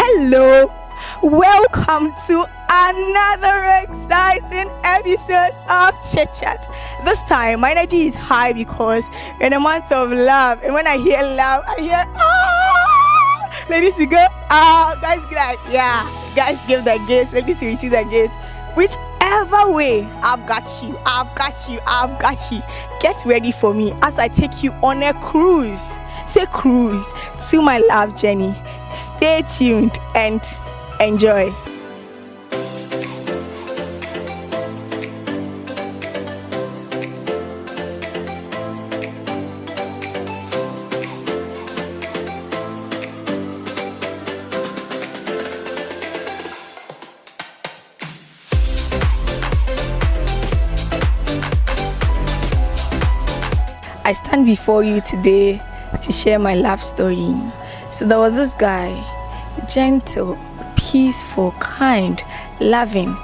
Hello, welcome to another exciting episode of Chit Chat. This time, my energy is high because we're in a month of love, and when I hear love, I hear ah. Ladies, you go ah. Guys, be like yeah. Guys, give the gifts. Ladies, you receive the gifts. Whichever way, I've got you. I've got you. I've got you. Get ready for me as I take you on a cruise. Say cruise to my love journey. Stay tuned and enjoy. I stand before you today to share my love story. So there was this guy, gentle, peaceful, kind, loving.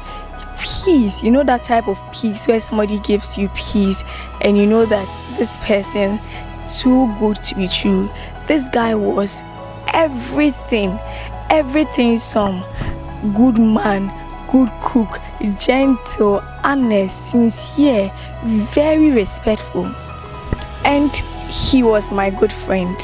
Peace, you know that type of peace where somebody gives you peace and you know that this person too good to be true. This guy was everything some good man, good cook, gentle, honest, sincere, very respectful. And he was my good friend.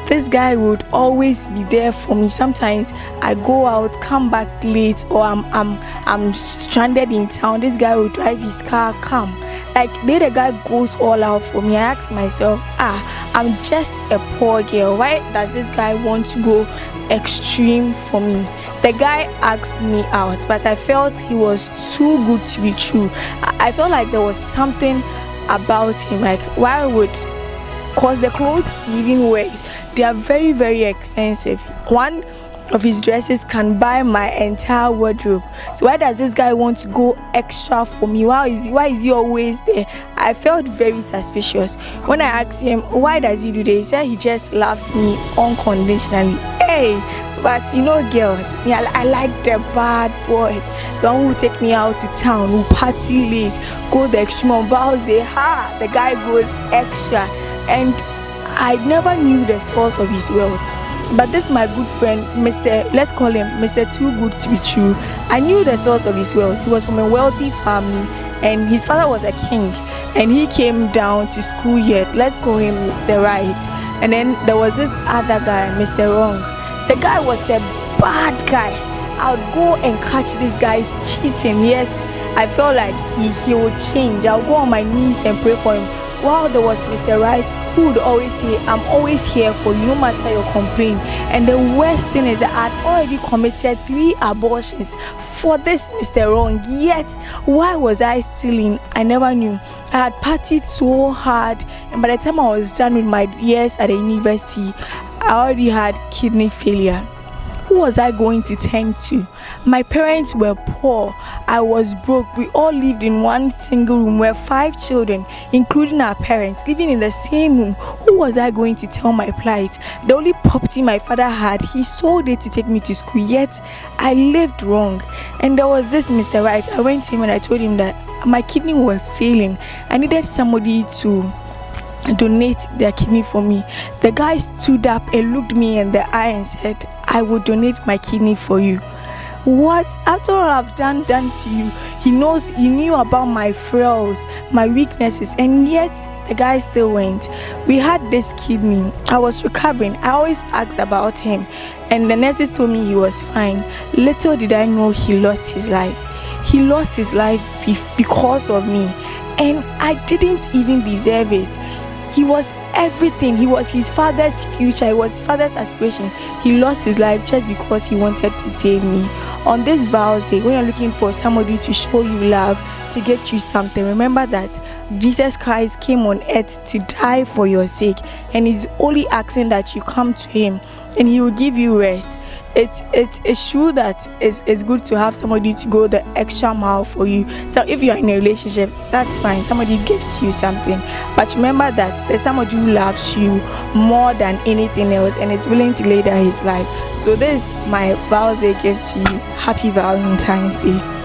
This guy would always be there for me. Sometimes I go out, come back late, or I'm stranded in town. This guy would drive his car, come. Like the guy goes all out for me. I ask myself, I'm just a poor girl. Why does this guy want to go extreme for me? The guy asked me out, but I felt he was too good to be true. I felt like there was something about him. Like, why would? Cause the clothes he even wears, they are very, very expensive. One of his dresses can buy my entire wardrobe. So why does this guy want to go extra for me? Why is he always there? I felt very suspicious. When I asked him why does he do this, he said he just loves me unconditionally. Hey, but you know girls, I like the bad boys, the one who take me out to town, who party late, go the extreme on Vows Day. The guy goes extra. And I never knew the source of his wealth. But this my good friend, let's call him Mr. Too Good to Be True. I knew the source of his wealth. He was from a wealthy family and his father was a king. And he came down to school here. Let's call him Mr. Right. And then there was this other guy, Mr. Wrong. The guy was a bad guy. I would go and catch this guy cheating, yet I felt like he would change. I would go on my knees and pray for him. While there was Mr. Right, who would always say, I'm always here for you, no matter your complaint. And the worst thing is that I'd already committed 3 abortions for this Mr. Wrong. Yet, why was I stealing? I never knew. I had partied so hard, and by the time I was done with my years at the university, I already had kidney failure. Who was I going to turn to? My parents were poor. I was broke. We all lived in one single room. We were 5 children, including our parents, living in the same room. Who was I going to tell my plight? The only property my father had, he sold it to take me to school, yet I lived wrong. And there was this Mr. Right. I went to him and I told him that my kidney were failing. I needed somebody to donate their kidney for me. The guy stood up and looked me in the eye and said, I will donate my kidney for you. What? After all I've done to you, he knew about my flaws, my weaknesses, and yet the guy still went. We had this kidney. I was recovering. I always asked about him, and the nurses told me he was fine. Little did I know he lost his life. He lost his life because of me, and I didn't even deserve it. He was everything. He was his father's future. He was his father's aspiration. He lost his life just because he wanted to save me. On this Vows Day, when you're looking for somebody to show you love, to get you something, remember that Jesus Christ came on earth to die for your sake, and he's only asking that you come to him and he will give you rest. It's true that it's good to have somebody to go the extra mile for you. So if you're in a relationship, that's fine. Somebody gives you something, but remember that there's somebody who loves you more than anything else and is willing to lay down his life. So this is my Vows Day gift to you. Happy Valentine's Day.